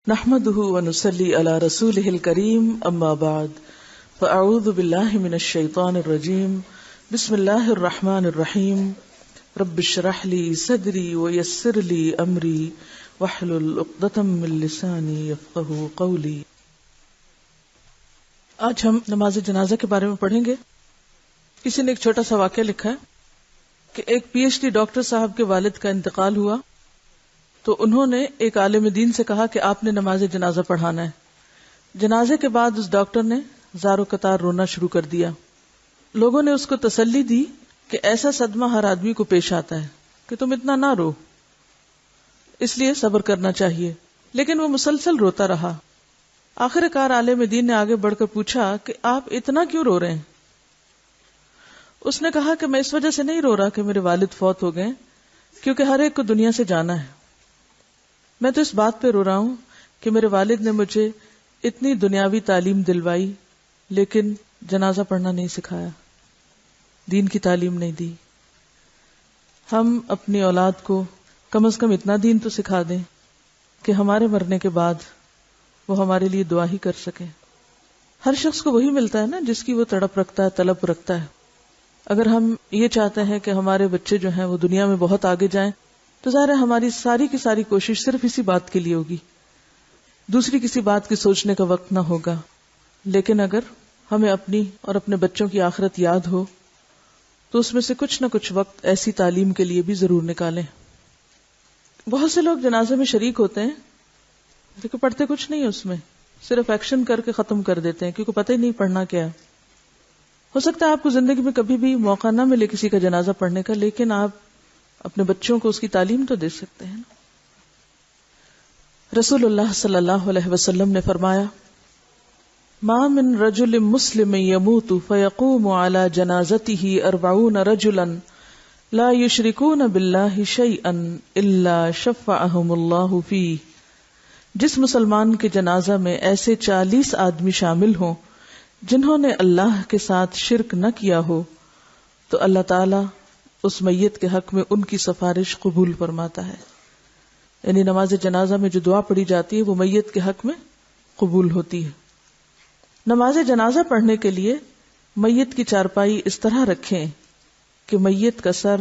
نحمده ونصلي على رسوله الكريم اما بعد فاعوذ بالله من الشيطان الرجيم بسم الله الرحمن الرحيم رب اشرح لي صدري ويسر لي امري واحلل عقدة من لساني يفقهوا قولي۔ آج ہم نماز جنازہ کے بارے میں پڑھیں گے۔ کسی نے ایک چھوٹا سا واقعہ لکھا ہے کہ ایک پی ایچ ڈی ڈاکٹر صاحب کے والد کا انتقال ہوا تو انہوں نے ایک عالم دین سے کہا کہ آپ نے نماز جنازہ پڑھانا ہے۔ جنازے کے بعد اس ڈاکٹر نے زار و قطار رونا شروع کر دیا۔ لوگوں نے اس کو تسلی دی کہ ایسا صدمہ ہر آدمی کو پیش آتا ہے کہ تم اتنا نہ رو، اس لیے صبر کرنا چاہیے، لیکن وہ مسلسل روتا رہا۔ آخر کار عالم دین نے آگے بڑھ کر پوچھا کہ آپ اتنا کیوں رو رہے ہیں؟ اس نے کہا کہ میں اس وجہ سے نہیں رو رہا کہ میرے والد فوت ہو گئے، کیونکہ ہر ایک کو دنیا سے جانا ہے۔ میں تو اس بات پہ رو رہا ہوں کہ میرے والد نے مجھے اتنی دنیاوی تعلیم دلوائی لیکن جنازہ پڑھنا نہیں سکھایا، دین کی تعلیم نہیں دی۔ ہم اپنی اولاد کو کم از کم اتنا دین تو سکھا دیں کہ ہمارے مرنے کے بعد وہ ہمارے لیے دعا ہی کر سکیں۔ ہر شخص کو وہی ملتا ہے نا جس کی وہ تڑپ رکھتا ہے، طلب رکھتا ہے۔ اگر ہم یہ چاہتے ہیں کہ ہمارے بچے جو ہیں وہ دنیا میں بہت آگے جائیں تو ظاہر ہے ہماری ساری کی ساری کوشش صرف اسی بات کے لیے ہوگی، دوسری کسی بات کی سوچنے کا وقت نہ ہوگا۔ لیکن اگر ہمیں اپنی اور اپنے بچوں کی آخرت یاد ہو تو اس میں سے کچھ نہ کچھ وقت ایسی تعلیم کے لیے بھی ضرور نکالیں۔ بہت سے لوگ جنازے میں شریک ہوتے ہیں لیکن پڑھتے کچھ نہیں ہے، اس میں صرف ایکشن کر کے ختم کر دیتے ہیں کیونکہ پتہ ہی نہیں پڑھنا کیا ہے۔ ہو سکتا ہے آپ کو زندگی میں کبھی بھی موقع نہ ملے کسی کا جنازہ پڑھنے کا، لیکن آپ اپنے بچوں کو اس کی تعلیم تو دے سکتے ہیں نا۔ رسول اللہ صلی اللہ علیہ وسلم نے فرمایا، ما من رجل مسلم يموت فيقوم على جنازته 40 رجلا لا يشركون بالله شيئا الا شفعهم الله فيه۔ جس مسلمان کے جنازہ میں ایسے 40 آدمی شامل ہوں جنہوں نے اللہ کے ساتھ شرک نہ کیا ہو تو اللہ تعالی اس میت کے حق میں ان کی سفارش قبول فرماتا ہے۔ یعنی نماز جنازہ میں جو دعا پڑھی جاتی ہے وہ میت کے حق میں قبول ہوتی ہے۔ نماز جنازہ پڑھنے کے لیے میت کی چارپائی اس طرح رکھیں کہ میت کا سر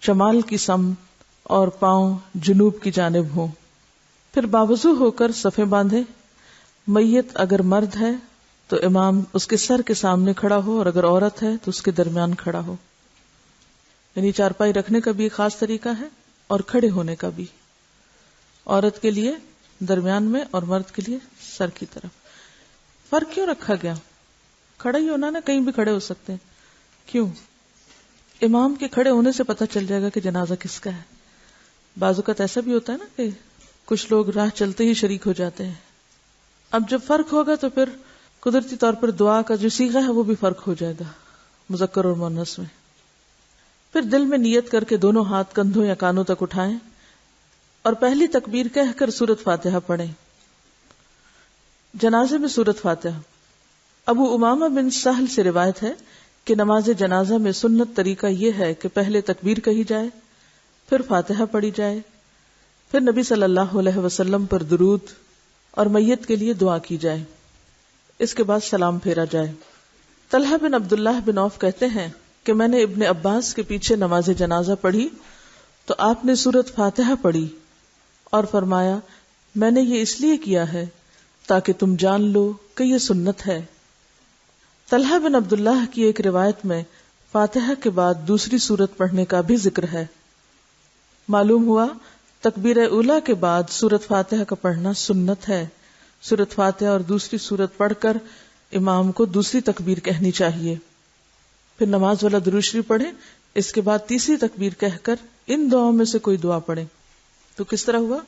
شمال کی سمت اور پاؤں جنوب کی جانب ہوں، پھر باوضو ہو کر صفیں باندھیں۔ میت اگر مرد ہے تو امام اس کے سر کے سامنے کھڑا ہو اور اگر عورت ہے تو اس کے درمیان کھڑا ہو۔ یعنی چارپائی رکھنے کا بھی ایک خاص طریقہ ہے اور کھڑے ہونے کا بھی، عورت کے لیے درمیان میں اور مرد کے لیے سر کی طرف۔ فرق کیوں رکھا گیا؟ کھڑا ہی ہونا نا، کہیں بھی کھڑے ہو سکتے ہیں۔ کیوں؟ امام کے کھڑے ہونے سے پتہ چل جائے گا کہ جنازہ کس کا ہے۔ بعض اوقات ایسا بھی ہوتا ہے نا کہ کچھ لوگ راہ چلتے ہی شریک ہو جاتے ہیں۔ اب جب فرق ہوگا تو پھر قدرتی طور پر دعا کا جو صیغہ ہے وہ بھی فرق ہو جائے گا مذکر اور مؤنث میں۔ پھر دل میں نیت کر کے دونوں ہاتھ کندھوں یا کانوں تک اٹھائیں اور پہلی تکبیر کہہ کر سورۃ فاتحہ پڑھیں۔ جنازے میں سورۃ فاتحہ۔ ابو امامہ بن سہل سے روایت ہے کہ نماز جنازہ میں سنت طریقہ یہ ہے کہ پہلے تکبیر کہی جائے، پھر فاتحہ پڑھی جائے، پھر نبی صلی اللہ علیہ وسلم پر درود اور میت کے لیے دعا کی جائے، اس کے بعد سلام پھیرا جائے۔ طلحہ بن عبداللہ بن عوف کہتے ہیں کہ میں نے ابن عباس کے پیچھے نماز جنازہ پڑھی تو آپ نے سورۃ فاتحہ پڑھی اور فرمایا، میں نے یہ اس لیے کیا ہے تاکہ تم جان لو کہ یہ سنت ہے۔ طلحہ بن عبداللہ کی ایک روایت میں فاتحہ کے بعد دوسری سورت پڑھنے کا بھی ذکر ہے۔ معلوم ہوا تکبیر اولیٰ کے بعد سورۃ فاتحہ کا پڑھنا سنت ہے۔ سورۃ فاتحہ اور دوسری سورت پڑھ کر امام کو دوسری تکبیر کہنی چاہیے، پھر نماز والا درود شریف پڑھیں، اس کے بعد تیسری تکبیر کہہ کر ان دعاؤں میں سے کوئی دعا پڑھیں۔ تو کس طرح ہوا؟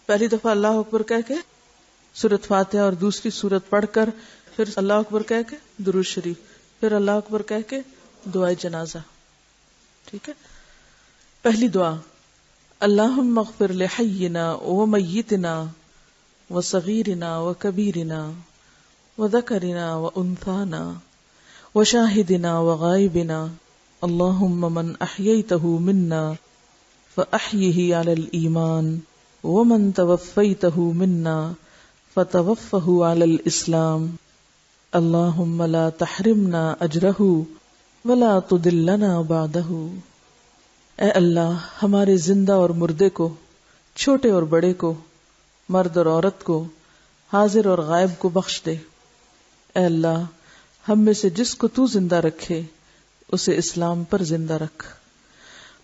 پہلی دفعہ اللہ اکبر کہہ کے سورۃ فاتحہ اور دوسری سورت پڑھ کر پھر اللہ اکبر کہہ کے درود شریف، پھر اللہ اکبر کہہ کے دعائے جنازہ۔ ٹھیک ہے؟ پہلی دعا، اللہم اغفر لحینا ومیتنا وصغیرنا وکبیرنا وذکرنا وانثانا وشاہدنا وغائبنا اللہم من احییتہ منا فاحیہ علی الایمان ومن توفیتہ منا فتوفہ علی الاسلام اللہم لا تحرمنا اجرہ ولا تضلنا بعدہ۔ اے اللہ ہمارے زندہ اور مردے کو، چھوٹے اور بڑے کو، مرد اور عورت کو، حاضر اور غائب کو بخش دے۔ اے اللہ ہم میں سے جس کو تو زندہ رکھے اسے اسلام پر زندہ رکھ،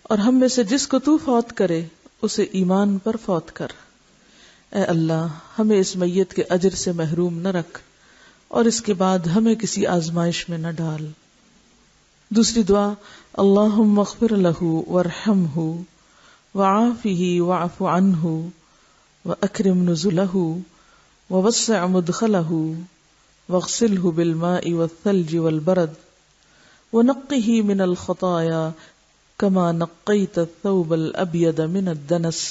اور ہم میں سے جس کو تو فوت کرے اسے ایمان پر فوت کر۔ اے اللہ ہمیں اس میت کے اجر سے محروم نہ رکھ اور اس کے بعد ہمیں کسی آزمائش میں نہ ڈال۔ دوسری دعا، اللہم اغفر لہ وارحمہ وعافہ واعف عنہ واکرم نزلہ ووسع مدخلہ واغسلہ بالماء والثلج والبرد ونقہ من الخطایا کما نقیت الثوب الابید من الدنس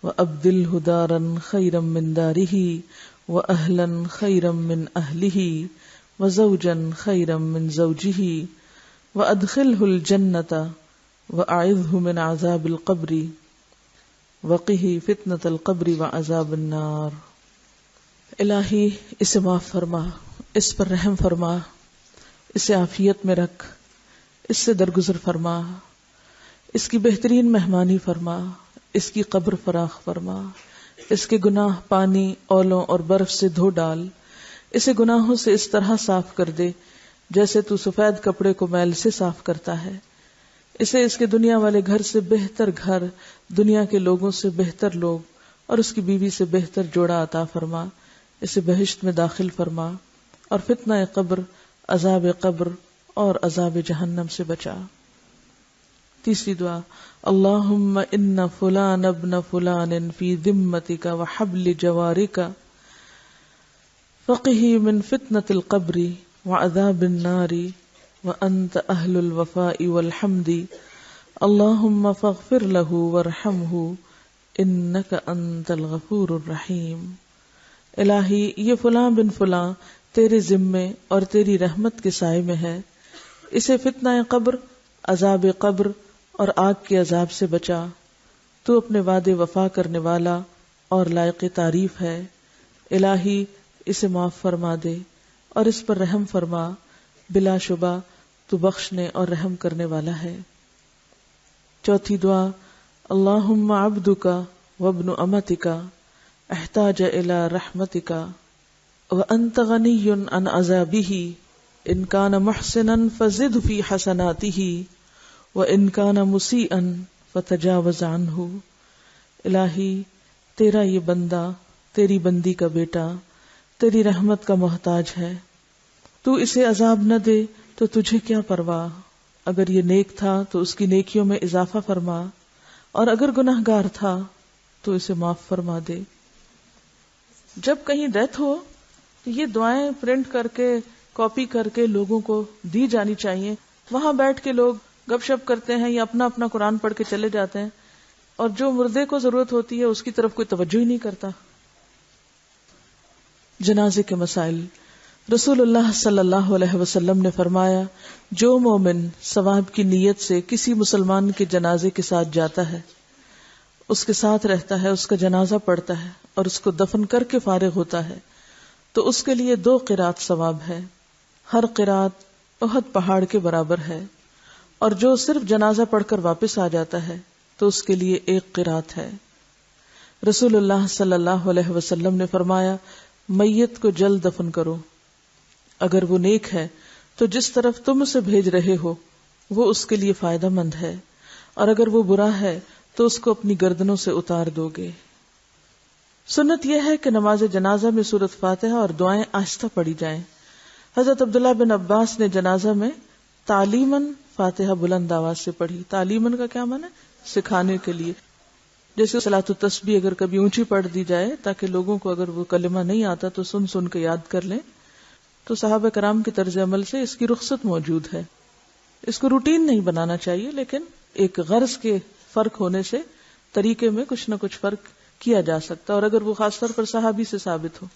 وابدلہ دارا خیرا من دارہ واہلا خیرا من اہلہ وزوجا خیرا من زوجہ وادخلہ الجنۃ واعذہ من عذاب القبر وقہ فتنۃ القبر وعذاب النار۔ الہی اسے معاف فرما، اس پر رحم فرما، اسے عافیت میں رکھ، اس سے درگزر فرما، اس کی بہترین مہمانی فرما، اس کی قبر فراخ فرما، اس کے گناہ پانی، اولوں اور برف سے دھو ڈال، اسے گناہوں سے اس طرح صاف کر دے جیسے تو سفید کپڑے کو میل سے صاف کرتا ہے۔ اسے اس کے دنیا والے گھر سے بہتر گھر، دنیا کے لوگوں سے بہتر لوگ اور اس کی بیوی سے بہتر جوڑا عطا فرما، اسے بہشت میں داخل فرما اور فتنہ قبر، عذاب قبر اور عذاب جہنم سے بچا۔ تیسری دعا، اللہم ان فلان ابن فلان فی ذمتک وحبل جوارک فقہ من فتنة القبر وعذاب النار وانت اہل الوفاء والحمد اللہم فاغفر لہ وارحمہ انک انت الغفور الرحیم۔ الہی یہ فلاں بن فلاں تیرے ذمے اور تیری رحمت کے سائے میں ہے، اسے فتنہ قبر، عذاب قبر اور آگ کے عذاب سے بچا، تو اپنے وعدے وفا کرنے والا اور لائق تعریف ہے۔ الہی اسے معاف فرما دے اور اس پر رحم فرما، بلا شبہ تو بخشنے اور رحم کرنے والا ہے۔ چوتھی دعا، اللہم عبدک وابن امتک احتاج الی رحمتک وانت غنی عن عذابہ ان کان محسنا فزد فی حسناتہ وان کان مسیئا فتجاوز عنہ۔ الہی تیرا یہ بندہ، تیری بندی کا بیٹا تیری رحمت کا محتاج ہے، تو اسے عذاب نہ دے تو تجھے کیا پرواہ، اگر یہ نیک تھا تو اس کی نیکیوں میں اضافہ فرما، اور اگر گناہ گار تھا تو اسے معاف فرما دے۔ جب کہیں ڈیتھ ہو تو یہ دعائیں پرنٹ کر کے، کاپی کر کے لوگوں کو دی جانی چاہیے۔ وہاں بیٹھ کے لوگ گپ شپ کرتے ہیں یا اپنا اپنا قرآن پڑھ کے چلے جاتے ہیں، اور جو مردے کو ضرورت ہوتی ہے اس کی طرف کوئی توجہ ہی نہیں کرتا۔ جنازے کے مسائل۔ رسول اللہ صلی اللہ علیہ وسلم نے فرمایا، جو مومن ثواب کی نیت سے کسی مسلمان کے جنازے کے ساتھ جاتا ہے، اس کے ساتھ رہتا ہے، اس کا جنازہ پڑھتا ہے اور اس کو دفن کر کے فارغ ہوتا ہے، تو اس کے لیے 2 قرات ثواب ہے، ہر قرات احد پہاڑ کے برابر ہے، اور جو صرف جنازہ پڑھ کر واپس آ جاتا ہے تو اس کے لیے 1 قرات ہے۔ رسول اللہ صلی اللہ علیہ وسلم نے فرمایا، میت کو جلد دفن کرو، اگر وہ نیک ہے تو جس طرف تم اسے بھیج رہے ہو وہ اس کے لیے فائدہ مند ہے، اور اگر وہ برا ہے تو اس کو اپنی گردنوں سے اتار دو گے۔ سنت یہ ہے کہ نماز جنازہ میں سورۃ فاتحہ اور دعائیں آہستہ پڑھی جائیں۔ حضرت عبداللہ بن عباس نے جنازہ میں تعلیماً فاتحہ بلند آواز سے پڑھی۔ تعلیماً کا کیا معنی ہے؟ سکھانے کے لیے۔ جیسے صلاۃ التسبیح اگر کبھی اونچی پڑھ دی جائے تاکہ لوگوں کو اگر وہ کلمہ نہیں آتا تو سن سن کے یاد کر لیں، تو صحابہ کرام کے طرز عمل سے اس کی رخصت موجود ہے۔ اس کو روٹین نہیں بنانا چاہیے، لیکن ایک غرض کے فرق ہونے سے طریقے میں کچھ نہ کچھ فرق کیا جا سکتا ہے، اور اگر وہ خاص طور پر صحابی سے ثابت ہو۔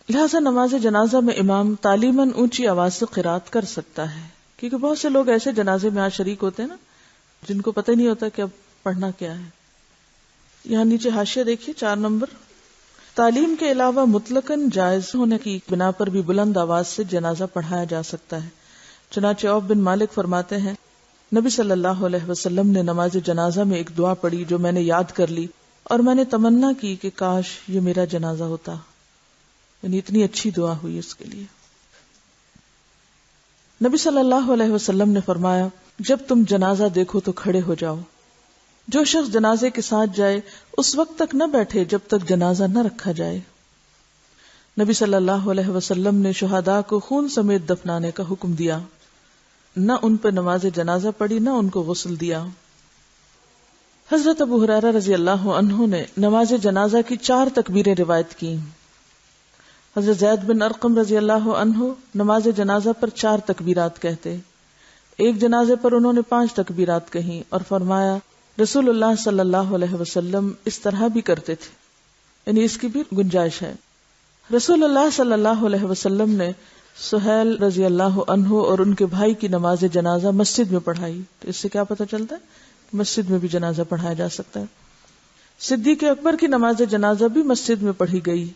لہٰذا نماز جنازہ میں امام تعلیماً اونچی آواز سے قرات کر سکتا ہے، کیونکہ بہت سے لوگ ایسے جنازے میں آج شریک ہوتے ہیں نا جن کو پتہ ہی نہیں ہوتا کہ اب پڑھنا کیا ہے۔ یہاں نیچے حاشیہ دیکھیے 4 نمبر، تعلیم کے علاوہ مطلقاً جائز ہونے کی بنا پر بھی بلند آواز سے جنازہ پڑھایا جا سکتا ہے. چنانچہ عوف بن مالک فرماتے ہیں نبی صلی اللہ علیہ وسلم نے نماز جنازہ میں ایک دعا پڑھی جو میں نے یاد کر لی اور میں نے تمنا کی کہ کاش یہ میرا جنازہ ہوتا. یعنی اتنی اچھی دعا ہوئی اس کے لیے. نبی صلی اللہ علیہ وسلم نے فرمایا جب تم جنازہ دیکھو تو کھڑے ہو جاؤ. جو شخص جنازے کے ساتھ جائے اس وقت تک نہ بیٹھے جب تک جنازہ نہ رکھا جائے. نبی صلی اللہ علیہ وسلم نے شہداء کو خون سمیت دفنانے کا حکم دیا. نہ ان پہ نماز جنازہ پڑھی نہ ان کو غسل دیا. حضرت ابو ہریرہ رضی اللہ عنہ نے نماز جنازہ کی 4 تکبیریں روایت کی. حضرت زید بن ارقم رضی اللہ عنہ نماز جنازہ پر 4 تکبیرات کہتے. ایک جنازے پر انہوں نے 5 تکبیرات کہیں اور فرمایا رسول اللہ صلی اللہ علیہ وسلم اس طرح بھی کرتے تھے. یعنی اس کی بھی گنجائش ہے. رسول اللہ صلی اللہ علیہ وسلم نے سہیل رضی اللہ عنہ اور ان کے بھائی کی نماز جنازہ مسجد میں پڑھائی. تو اس سے کیا پتہ چلتا ہے کہ مسجد میں بھی جنازہ پڑھایا جا سکتا ہے. صدیق اکبر کی نماز جنازہ بھی مسجد میں پڑھی گئی.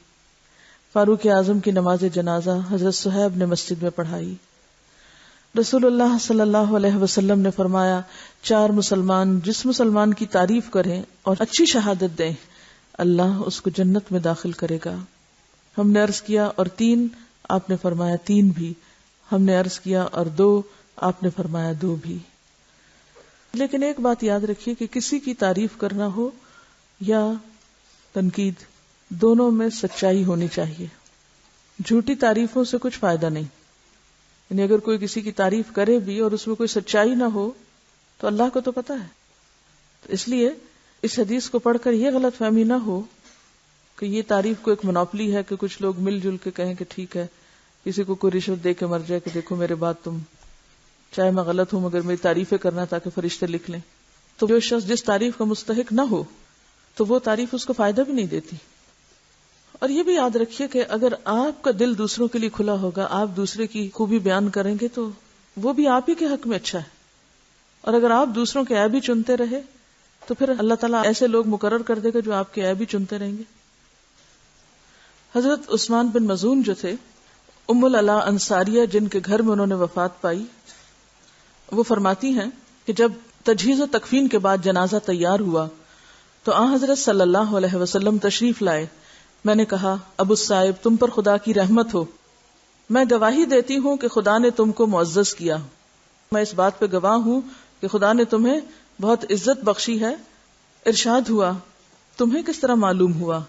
فاروق اعظم کی نماز جنازہ حضرت صہیب نے مسجد میں پڑھائی. رسول اللہ صلی اللہ علیہ وسلم نے فرمایا 4 مسلمان جس مسلمان کی تعریف کریں اور اچھی شہادت دیں اللہ اس کو جنت میں داخل کرے گا. ہم نے عرض کیا اور 3؟ آپ نے فرمایا 3 بھی. ہم نے عرض کیا اور 2؟ آپ نے فرمایا 2 بھی. لیکن ایک بات یاد رکھیے کہ کسی کی تعریف کرنا ہو یا تنقید دونوں میں سچائی ہونی چاہیے. جھوٹی تعریفوں سے کچھ فائدہ نہیں. یعنی اگر کوئی کسی کی تعریف کرے بھی اور اس میں کوئی سچائی نہ ہو تو اللہ کو تو پتہ ہے. تو اس لیے اس حدیث کو پڑھ کر یہ غلط فہمی نہ ہو کہ یہ تعریف کو ایک منوپلی ہے کہ کچھ لوگ مل جل کے کہیں کہ ٹھیک ہے کسی کو کوئی رشوت دے کے مر جائے کہ دیکھو میرے بات تم چاہے میں غلط ہوں مگر میری تعریفیں کرنا تاکہ فرشتے لکھ لیں. تو جو شخص جس تعریف کا مستحق نہ ہو تو وہ تعریف اس کو فائدہ بھی نہیں دیتی. اور یہ بھی یاد رکھیے کہ اگر آپ کا دل دوسروں کے لیے کھلا ہوگا آپ دوسرے کی خوبی بیان کریں گے تو وہ بھی آپ ہی کے حق میں اچھا ہے. اور اگر آپ دوسروں کے عیب ہی چنتے رہے تو پھر اللہ تعالیٰ ایسے لوگ مقرر کر دے گا جو آپ کے عیب ہی چنتے رہیں گے. حضرت عثمان بن مظعون جو تھے ام العلا انصاریہ جن کے گھر میں انہوں نے وفات پائی وہ فرماتی ہیں کہ جب تجہیز و تکفین کے بعد جنازہ تیار ہوا تو آن حضرت صلی اللہ علیہ وسلم تشریف لائے. میں نے کہا ابو صاحب تم پر خدا کی رحمت ہو. میں گواہی دیتی ہوں کہ خدا نے تم کو معزز کیا. میں اس بات پہ گواہ ہوں کہ خدا نے تمہیں بہت عزت بخشی ہے. ارشاد ہوا تمہیں کس طرح معلوم ہوا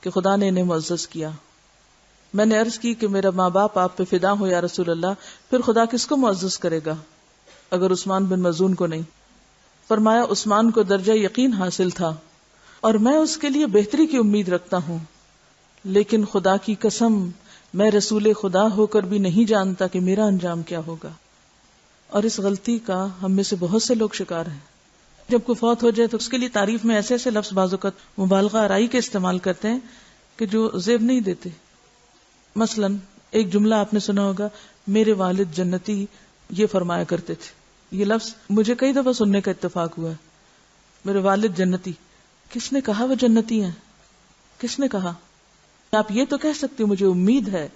کہ خدا نے انہیں معزز کیا؟ میں نے عرض کی کہ میرا ماں باپ آپ پہ فدا ہو یا رسول اللہ. پھر خدا کس کو معزز کرے گا اگر عثمان بن مظعون کو نہیں؟ فرمایا عثمان کو درجہ یقین حاصل تھا اور میں اس کے لیے بہتری کی امید رکھتا ہوں، لیکن خدا کی قسم میں رسول خدا ہو کر بھی نہیں جانتا کہ میرا انجام کیا ہوگا. اور اس غلطی کا ہم میں سے بہت سے لوگ شکار ہیں. جب کوئی فوت ہو جائے تو اس کے لیے تعریف میں ایسے ایسے لفظ بعض اوقات مبالغہ آرائی کے استعمال کرتے ہیں کہ جو زیب نہیں دیتے. مثلا ایک جملہ آپ نے سنا ہوگا میرے والد جنتی یہ فرمایا کرتے تھے. یہ لفظ مجھے کئی دفعہ سننے کا اتفاق ہوا ہے. میرے والد جنتی. کس نے کہا وہ جنتی ہیں؟ کس نے کہا؟ آپ یہ تو کہہ سکتے مجھے امید ہے،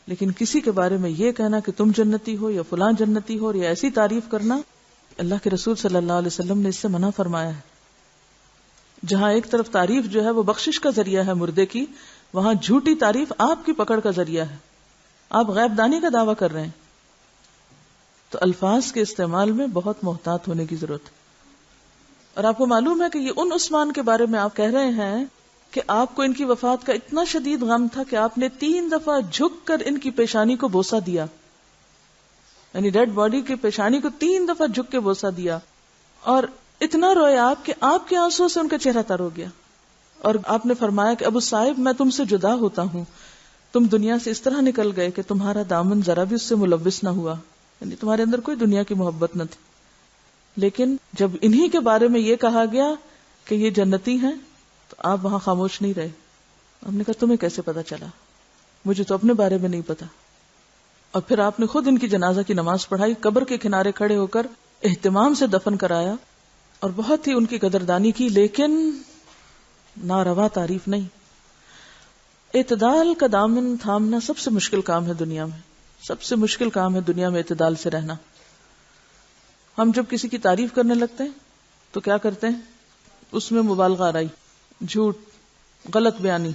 لیکن کسی کے بارے میں یہ کہنا کہ تم جنتی ہو یا فلاں جنتی ہو یا ایسی تعریف کرنا، اللہ کے رسول صلی اللہ علیہ وسلم نے اس سے منع فرمایا ہے. جہاں ایک طرف تعریف جو ہے وہ بخشش کا ذریعہ ہے مردے کی، وہاں جھوٹی تعریف آپ کی پکڑ کا ذریعہ ہے. آپ غیب دانی کا دعویٰ کر رہے ہیں. تو الفاظ کے استعمال میں بہت محتاط ہونے کی ضرورت ہے. اور آپ کو معلوم ہے کہ یہ ان عثمان کے بارے میں آپ کہہ رہے ہیں کہ آپ کو ان کی وفات کا اتنا شدید غم تھا کہ آپ نے 3 دفعہ جھک کر ان کی پیشانی کو بوسہ دیا. یعنی ڈیڈ باڈی کی پیشانی کو 3 دفعہ جھک کے بوسہ دیا اور اتنا روئے آپ کہ آپ کے آنسو سے ان کا چہرہ تر ہو گیا. اور آپ نے فرمایا کہ ابو صاحب میں تم سے جدا ہوتا ہوں، تم دنیا سے اس طرح نکل گئے کہ تمہارا دامن ذرا بھی اس سے ملوث نہ ہوا. یعنی تمہارے اندر کوئی دنیا کی محبت نہ تھی. لیکن جب انہی کے بارے میں یہ کہا گیا کہ یہ جنتی ہیں تو آپ وہاں خاموش نہیں رہے. ہم نے کہا تمہیں کیسے پتا چلا؟ مجھے تو اپنے بارے میں نہیں پتا. اور پھر آپ نے خود ان کی جنازہ کی نماز پڑھائی، قبر کے کنارے کھڑے ہو کر اہتمام سے دفن کرایا اور بہت ہی ان کی قدردانی کی، لیکن ناروا تعریف نہیں. اعتدال کا دامن تھامنا سب سے مشکل کام ہے دنیا میں، سب سے مشکل کام ہے دنیا میں اعتدال سے رہنا. ہم جب کسی کی تعریف کرنے لگتے ہیں تو کیا کرتے ہیں؟ اس میں مبالغہ آرائی، جھوٹ، غلط بیانی،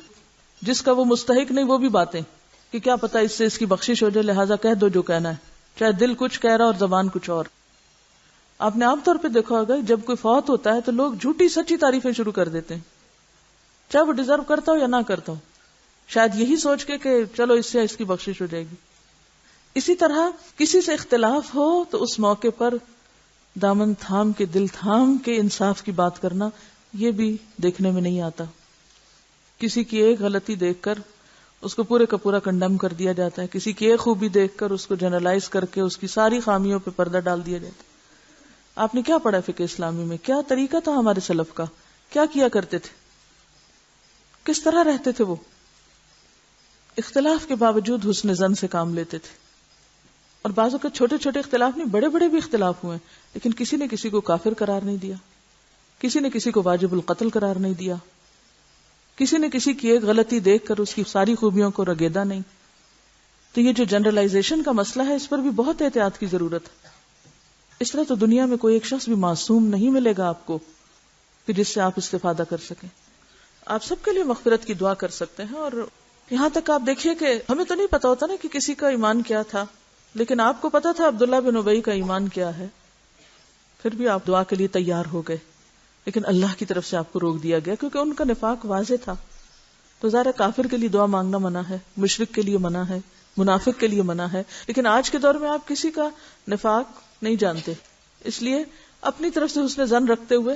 جس کا وہ مستحق نہیں وہ بھی باتیں کہ کیا پتا اس سے اس کی بخشش ہو جائے، لہٰذا کہہ دو جو کہنا ہے، چاہے دل کچھ کہہ رہا اور زبان کچھ اور. آپ نے عام طور پہ دیکھا ہوگا جب کوئی فوت ہوتا ہے تو لوگ جھوٹی سچی تعریفیں شروع کر دیتے ہیں، چاہے وہ ڈیزرو کرتا ہو یا نہ کرتا ہو، شاید یہی سوچ کے کہ چلو اس سے اس کی بخشش ہو جائے گی. اسی طرح کسی سے اختلاف ہو تو اس موقع پر دامن تھام کے، دل تھام کے انصاف کی بات کرنا، یہ بھی دیکھنے میں نہیں آتا. کسی کی ایک غلطی دیکھ کر اس کو پورے کا پورا کنڈم کر دیا جاتا ہے، کسی کی ایک خوبی دیکھ کر اس کو جنرلائز کر کے اس کی ساری خامیوں پہ پردہ ڈال دیا جاتا ہے. آپ نے کیا پڑھا فقہ اسلامی میں؟ کیا طریقہ تھا ہمارے سلف کا؟ کیا کیا کرتے تھے؟ کس طرح رہتے تھے وہ؟ اختلاف کے باوجود حسن ظن سے کام لیتے تھے. اور بعضوں کا چھوٹے چھوٹے اختلاف نہیں، بڑے بڑے بھی اختلاف ہوئے، لیکن کسی نے کسی کو کافر قرار نہیں دیا، کسی نے کسی کو واجب القتل قرار نہیں دیا، کسی نے کسی کی ایک غلطی دیکھ کر اس کی ساری خوبیوں کو رگیدا نہیں. تو یہ جو جنرلائزیشن کا مسئلہ ہے اس پر بھی بہت احتیاط کی ضرورت ہے. اس طرح تو دنیا میں کوئی ایک شخص بھی معصوم نہیں ملے گا آپ کو کہ جس سے آپ استفادہ کر سکیں. آپ سب کے لیے مغفرت کی دعا کر سکتے ہیں. اور یہاں تک آپ دیکھیے کہ ہمیں تو نہیں پتا ہوتا نا کہ کسی کا ایمان کیا تھا، لیکن آپ کو پتا تھا عبداللہ بن ابی کا ایمان کیا ہے، پھر بھی آپ دعا کے لیے تیار ہو گئے، لیکن اللہ کی طرف سے آپ کو روک دیا گیا کیونکہ ان کا نفاق واضح تھا. تو ظاہر کافر کے لیے دعا مانگنا منع ہے، مشرک کے لیے منع ہے، منافق کے لیے منع ہے. لیکن آج کے دور میں آپ کسی کا نفاق نہیں جانتے، اس لیے اپنی طرف سے حسن ظن رکھتے ہوئے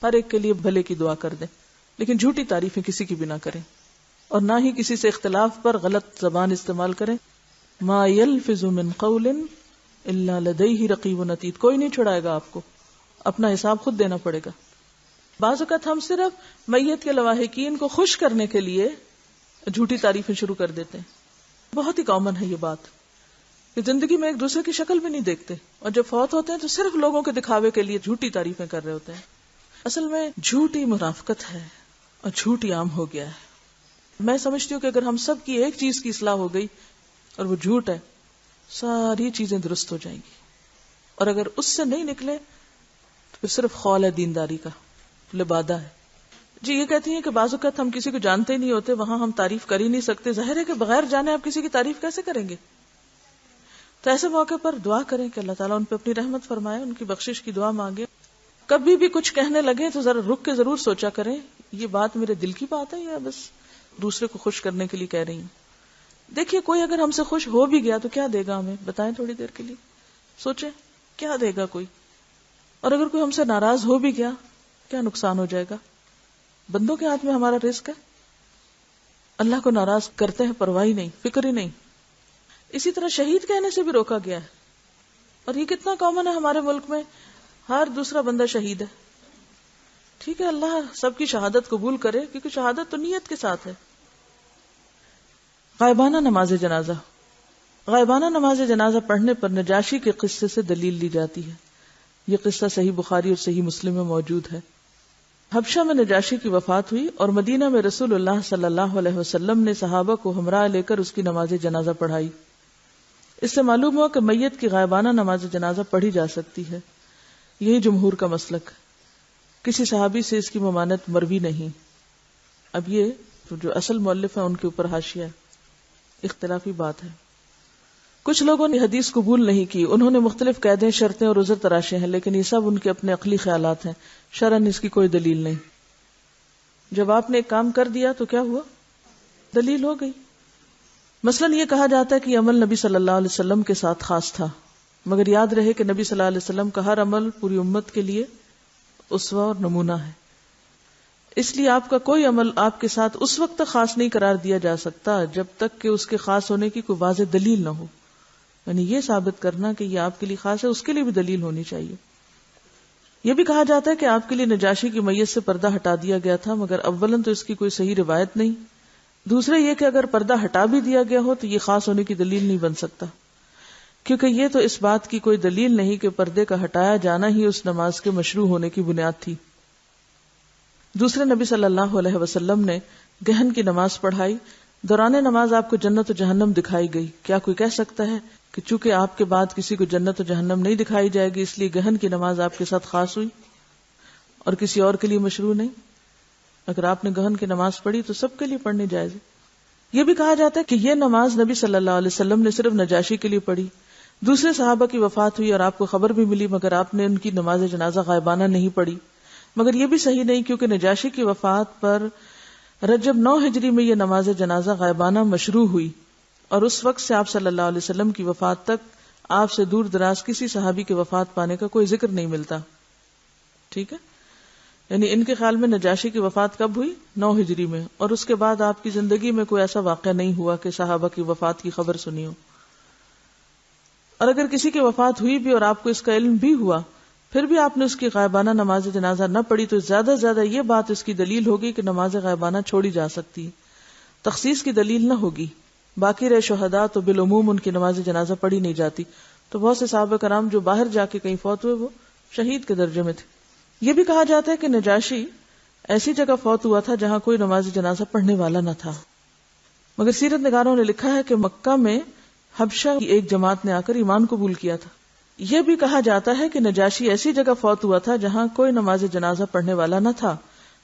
ہر ایک کے لیے بھلے کی دعا کر دیں، لیکن جھوٹی تعریفیں کسی کی بھی نہ کریں، اور نہ ہی کسی سے اختلاف پر غلط زبان استعمال کریں. ما یلفظ من قول الا لدیہ رقیب عتید. کوئی نہیں چھڑائے گا آپ کو، اپنا حساب خود دینا پڑے گا. بعض اوقات ہم صرف میت کے لواحقین کو خوش کرنے کے لیے جھوٹی تعریفیں شروع کر دیتے ہیں. بہت ہی کامن ہے یہ بات کہ زندگی میں ایک دوسرے کی شکل بھی نہیں دیکھتے، اور جب فوت ہوتے ہیں تو صرف لوگوں کے دکھاوے کے لیے جھوٹی تعریفیں کر رہے ہوتے ہیں. اصل میں جھوٹی منافقت ہے اور جھوٹ عام ہو گیا ہے. میں سمجھتی ہوں کہ اگر ہم سب کی ایک چیز کی اصلاح ہو گئی اور وہ جھوٹ ہے، ساری چیزیں درست ہو جائیں گی. اور اگر اس سے نہیں نکلے تو پھر صرف خول ہے دینداری کا، لبادہ ہے. جی یہ کہتی ہیں کہ بعض اوقات ہم کسی کو جانتے ہی نہیں ہوتے، وہاں ہم تعریف کر ہی نہیں سکتے. ظاہر ہے کہ بغیر جانے آپ کسی کی تعریف کیسے کریں گے؟ تو ایسے موقع پر دعا کریں کہ اللہ تعالیٰ ان پہ اپنی رحمت فرمائے، ان کی بخشش کی دعا مانگے. کبھی بھی کچھ کہنے لگے تو ذرا رک کے ضرور سوچا کریں یہ بات میرے دل کی بات ہے یا بس دوسرے کو خوش کرنے کے لیے کہہ رہی ہوں. دیکھیے کوئی اگر ہم سے خوش ہو بھی گیا تو کیا دے گا ہمیں؟ بتائیں تھوڑی دیر کے لیے سوچیں کیا دے گا کوئی. اور اگر کوئی ہم سے ناراض ہو بھی گیا کیا نقصان ہو جائے گا؟ بندوں کے ہاتھ میں ہمارا رزق ہے. اللہ کو ناراض کرتے ہیں پرواہ ہی نہیں، فکر ہی نہیں. اسی طرح شہید کہنے سے بھی روکا گیا ہے، اور یہ کتنا کامن ہے ہمارے ملک میں، ہر دوسرا بندہ شہید ہے. ٹھیک ہے اللہ سب کی شہادت قبول کرے، کیونکہ شہادت تو نیت کے ساتھ ہے. غائبانہ نماز جنازہ. غائبانہ نماز جنازہ پڑھنے پر نجاشی کے قصے سے دلیل لی جاتی ہے. یہ قصہ صحیح بخاری اور صحیح مسلم میں موجود ہے. حبشہ میں نجاشی کی وفات ہوئی اور مدینہ میں رسول اللہ صلی اللہ علیہ وسلم نے صحابہ کو ہمراہ لے کر اس کی نماز جنازہ پڑھائی. اس سے معلوم ہوا کہ میت کی غائبانہ نماز جنازہ پڑھی جا سکتی ہے. یہی جمہور کا مسلک. کسی صحابی سے اس کی ممانعت مروی نہیں. اب یہ جو اصل مؤلف ہے ان کے اوپر حاشیہ ہے، اختلافی بات ہے. کچھ لوگوں نے حدیث قبول نہیں کی، انہوں نے مختلف قیدیں، شرطیں اور عذر تراشے ہیں، لیکن یہ سب ان کے اپنے عقلی خیالات ہیں، شرعاً اس کی کوئی دلیل نہیں. جب آپ نے ایک کام کر دیا تو کیا ہوا؟ دلیل ہو گئی. مثلا یہ کہا جاتا ہے کہ یہ عمل نبی صلی اللہ علیہ وسلم کے ساتھ خاص تھا، مگر یاد رہے کہ نبی صلی اللہ علیہ وسلم کا ہر عمل پوری امت کے لیے اسوہ اور نمونہ ہے. اس لیے آپ کا کوئی عمل آپ کے ساتھ اس وقت تک خاص نہیں قرار دیا جا سکتا جب تک کہ اس کے خاص ہونے کی کوئی واضح دلیل نہ ہو. یعنی یہ ثابت کرنا کہ یہ آپ کے لیے خاص ہے، اس کے لیے بھی دلیل ہونی چاہیے. یہ بھی کہا جاتا ہے کہ آپ کے لیے نجاشی کی میت سے پردہ ہٹا دیا گیا تھا، مگر اولاً تو اس کی کوئی صحیح روایت نہیں. دوسرے یہ کہ اگر پردہ ہٹا بھی دیا گیا ہو تو یہ خاص ہونے کی دلیل نہیں بن سکتا، کیونکہ یہ تو اس بات کی کوئی دلیل نہیں کہ پردے کا ہٹایا جانا ہی اس نماز کے مشروع ہونے کی بنیاد تھی. دوسرے نبی صلی اللہ علیہ وسلم نے گہن کی نماز پڑھائی دوران نماز آپ کو جنت و جہنم دکھائی گئی، کیا کوئی کہہ سکتا ہے کہ چونکہ آپ کے بعد کسی کو جنت و جہنم نہیں دکھائی جائے گی اس لیے گہن کی نماز آپ کے ساتھ خاص ہوئی اور کسی اور کے لیے مشروع نہیں؟ اگر آپ نے گہن کی نماز پڑھی تو سب کے لیے پڑھنی جائز ہے۔ یہ بھی کہا جاتا ہے کہ یہ نماز نبی صلی اللہ علیہ وسلم نے صرف نجاشی کے لیے پڑھی، دوسرے صحابہ کی وفات ہوئی اور آپ کو خبر بھی ملی مگر آپ نے ان کی نماز جنازہ غائبانہ نہیں پڑھی، مگر یہ بھی صحیح نہیں کیونکہ نجاشی کی وفات پر رجب 9 ہجری میں یہ نماز جنازہ غائبانہ مشروع ہوئی اور اس وقت سے آپ صلی اللہ علیہ وسلم کی وفات تک آپ سے دور دراز کسی صحابی کے وفات پانے کا کوئی ذکر نہیں ملتا۔ ٹھیک ہے، یعنی ان کے خیال میں نجاشی کی وفات کب ہوئی؟ 9 ہجری میں، اور اس کے بعد آپ کی زندگی میں کوئی ایسا واقعہ نہیں ہوا کہ صحابہ کی وفات کی خبر سنی ہو۔ اور اگر کسی کی وفات ہوئی بھی اور آپ کو اس کا علم بھی ہوا پھر بھی آپ نے اس کی غائبانہ نماز جنازہ نہ پڑھی تو زیادہ سے زیادہ یہ بات اس کی دلیل ہوگی کہ نماز غائبانہ چھوڑی جا سکتی ہے، تخصیص کی دلیل نہ ہوگی۔ باقی رہے شہداء تو بالعموم ان کی نماز جنازہ پڑھی نہیں جاتی، تو بہت سے صحابہ کرام جو باہر جا کے کہیں فوت ہوئے وہ شہید کے درجے میں تھے۔ یہ بھی کہا جاتا ہے کہ نجاشی ایسی جگہ فوت ہوا تھا جہاں کوئی نماز جنازہ پڑھنے والا نہ تھا، مگر سیرت نگاروں نے لکھا ہے کہ مکہ میں حبشہ کی ایک جماعت نے آ کر ایمان قبول کیا تھا۔ یہ بھی کہا جاتا ہے کہ نجاشی ایسی جگہ فوت ہوا تھا جہاں کوئی نماز جنازہ پڑھنے والا نہ تھا،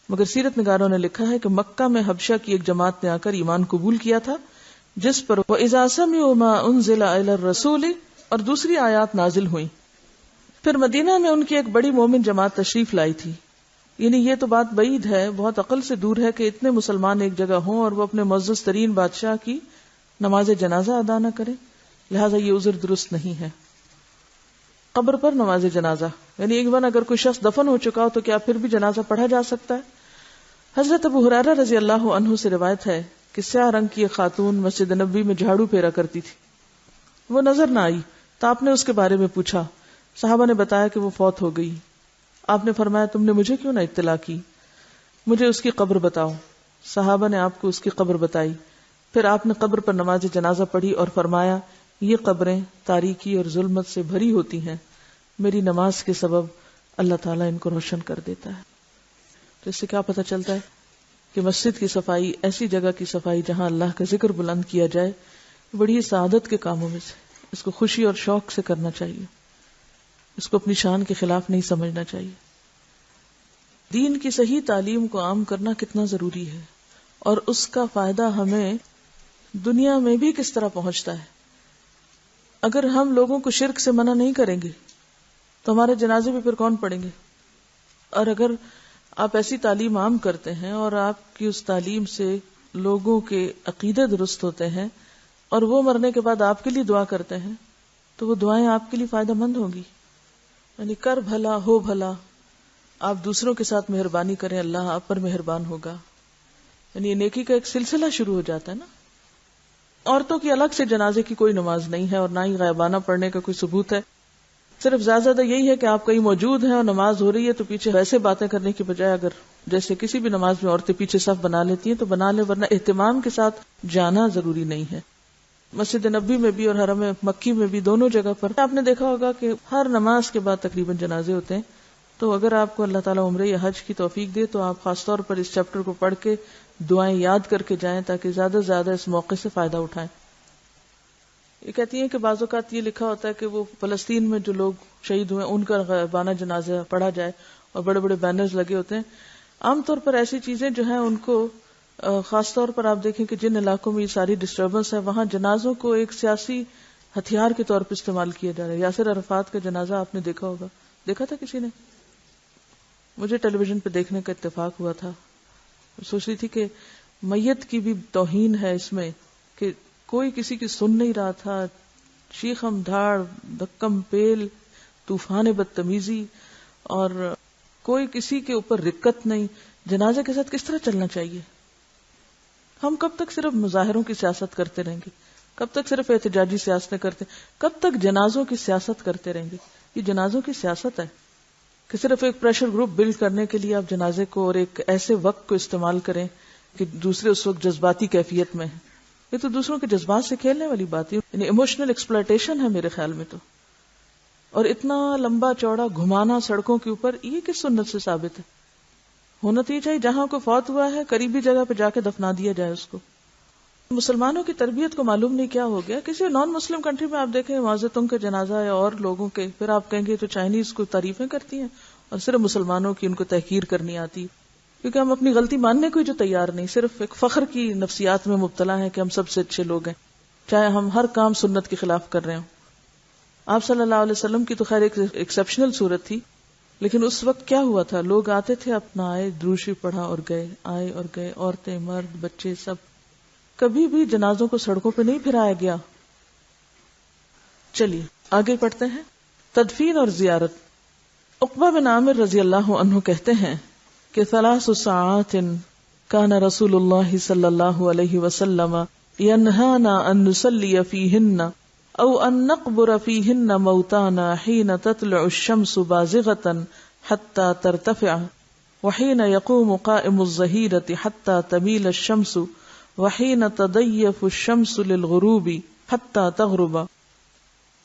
مگر سیرت نگاروں نے لکھا ہے کہ مکہ میں حبشہ کی ایک جماعت نے آ کر ایمان قبول کیا تھا جس پر وَإِذَا سَمِعُوا مَا أُنزِلَ إِلَى الرَّسُولِ اور دوسری آیات نازل ہوئیں۔ پھر مدینہ میں ان کی ایک بڑی مومن جماعت تشریف لائی تھی، یعنی یہ تو بات بعید ہے، بہت عقل سے دور ہے کہ اتنے مسلمان ایک جگہ ہوں اور وہ اپنے معزز ترین بادشاہ کی نماز جنازہ ادا نہ کریں، لہٰذا یہ عذر درست نہیں ہے۔ قبر پر نماز جنازہ، یعنی ایک بار اگر کوئی شخص دفن ہو چکا ہو تو کیا پھر بھی جنازہ پڑھا جا سکتا ہے؟ حضرت ابو ہریرہ رضی اللہ عنہ سے روایت ہے کہ سیاہ رنگ کی ایک خاتون مسجد نبوی میں جھاڑو پھیرا کرتی تھی، وہ نظر نہ آئی تو آپ نے اس کے بارے میں پوچھا، صحابہ نے بتایا کہ وہ فوت ہو گئی۔ آپ نے فرمایا تم نے مجھے کیوں نہ اطلاع کی، مجھے اس کی قبر بتاؤ۔ صحابہ نے آپ کو اس کی قبر بتائی، پھر آپ نے قبر پر نماز جنازہ پڑھی اور فرمایا یہ قبریں تاریکی اور ظلمت سے بھری ہوتی ہیں، میری نماز کے سبب اللہ تعالیٰ ان کو روشن کر دیتا ہے۔ تو اس سے کیا پتہ چلتا ہے کہ مسجد کی صفائی، ایسی جگہ کی صفائی جہاں اللہ کا ذکر بلند کیا جائے، بڑی سعادت کے کاموں میں سے، اس کو خوشی اور شوق سے کرنا چاہیے، اس کو اپنی شان کے خلاف نہیں سمجھنا چاہیے۔ دین کی صحیح تعلیم کو عام کرنا کتنا ضروری ہے اور اس کا فائدہ ہمیں دنیا میں بھی کس طرح پہنچتا ہے۔ اگر ہم لوگوں کو شرک سے منع نہیں کریں گے تو ہمارے جنازے بھی پھر کون پڑھیں گے؟ اور اگر آپ ایسی تعلیم عام کرتے ہیں اور آپ کی اس تعلیم سے لوگوں کے عقیدے درست ہوتے ہیں اور وہ مرنے کے بعد آپ کے لیے دعا کرتے ہیں تو وہ دعائیں آپ کے لیے فائدہ مند ہوں گی۔ یعنی کر بھلا ہو بھلا، آپ دوسروں کے ساتھ مہربانی کریں، اللہ آپ پر مہربان ہوگا، یعنی یہ نیکی کا ایک سلسلہ شروع ہو جاتا ہے نا۔ عورتوں کی الگ سے جنازے کی کوئی نماز نہیں ہے اور نہ ہی غائبانہ پڑھنے کا کوئی ثبوت ہے، صرف زیادہ یہی ہے کہ آپ کہیں موجود ہیں اور نماز ہو رہی ہے تو پیچھے ویسے باتیں کرنے کی بجائے اگر جیسے کسی بھی نماز میں عورتیں پیچھے صف بنا لیتی ہیں تو بنا لیں، ورنہ اہتمام کے ساتھ جانا ضروری نہیں ہے۔ مسجد نبوی میں بھی اور حرم مکی میں بھی دونوں جگہ پر آپ نے دیکھا ہوگا کہ ہر نماز کے بعد تقریباً جنازے ہوتے ہیں، تو اگر آپ کو اللہ تعالیٰ عمرے یا حج کی توفیق دے تو آپ خاص طور پر اس چیپٹر کو پڑھ کے دعائیں یاد کر کے جائیں تاکہ زیادہ سے زیادہ اس موقع سے فائدہ اٹھائیں۔ یہ کہتی ہیں کہ بعض اوقات یہ لکھا ہوتا ہے کہ وہ فلسطین میں جو لوگ شہید ہوئے ان کا غائبانہ جنازہ پڑھا جائے اور بڑے بڑے بینرز لگے ہوتے ہیں۔ عام طور پر ایسی چیزیں جو ہیں ان کو خاص طور پر آپ دیکھیں کہ جن علاقوں میں یہ ساری ڈسٹربنس ہے وہاں جنازوں کو ایک سیاسی ہتھیار کے طور پر استعمال کیا جا رہا ہے۔ یاسر عرفات کا جنازہ آپ نے دیکھا ہوگا، دیکھا تھا کسی نے؟ مجھے ٹیلی ویژن پہ دیکھنے کا اتفاق ہوا تھا، سوچ رہی تھی کہ میت کی بھی توہین ہے اس میں کہ کوئی کسی کی سن نہیں رہا تھا، شیخم دھاڑ، دھکم پیل، طوفان بدتمیزی، اور کوئی کسی کے اوپر رکت نہیں۔ جنازے کے ساتھ کس طرح چلنا چاہیے؟ ہم کب تک صرف مظاہروں کی سیاست کرتے رہیں گے؟ کب تک صرف احتجاجی سیاستیں کرتے؟ کب تک جنازوں کی سیاست کرتے رہیں گے؟ یہ جنازوں کی سیاست ہے کہ صرف ایک پریشر گروپ بلڈ کرنے کے لیے آپ جنازے کو اور ایک ایسے وقت کو استعمال کریں کہ دوسرے اس وقت جذباتی کیفیت میں ہیں۔ یہ تو دوسروں کے جذبات سے کھیلنے والی بات ہے، یعنی ایموشنل ایکسپلائٹیشن ہے میرے خیال میں تو۔ اور اتنا لمبا چوڑا گھمانا سڑکوں کے اوپر، یہ کس سنت سے ثابت ہے؟ ہونا تو یہ چاہیے جہاں کوئی فوت ہوا ہے قریبی جگہ پہ جا کے دفنا دیا جائے اس کو، مسلمانوں کی تربیت کو معلوم نہیں کیا ہو گیا. کسی نان مسلم کنٹری میں آپ دیکھیں معذتوں کے جنازہ یا اور لوگوں کے، پھر آپ کہیں گے تو چائنیز کو تعریفیں کرتی ہیں اور صرف مسلمانوں کی ان کو تحقیر کرنی آتی، کیونکہ ہم اپنی غلطی ماننے کو جو تیار نہیں، صرف ایک فخر کی نفسیات میں مبتلا ہیں کہ ہم سب سے اچھے لوگ ہیں، چاہے ہم ہر کام سنت کے خلاف کر رہے ہوں. آپ صلی اللہ علیہ وسلم کی تو خیر ایک ایکسیپشنل صورت تھی، لیکن اس وقت کیا ہوا تھا؟ لوگ آتے تھے، اپنا آئے، دروشی پڑھا اور گئے، آئے اور گئے، عورتیں مرد بچے سب. کبھی بھی جنازوں کو سڑکوں پہ نہیں پھرایا گیا. چلیے آگے پڑھتے ہیں. تدفین اور زیارت. عقبہ بن عامر رضی اللہ عنہ کہتے ہیں کہ 3 ساعات کان رسول اللہ صلی اللہ علیہ وسلم ینہانا ان نصلی فیہن او ان نقبر فیہن موتانا حین تطلع الشمس بازغتا حتی ترتفع وحین یقوم قائم الظہیرة حتی تمیل الشمس وحین تضیف الشمس للغروب حتی تغرب.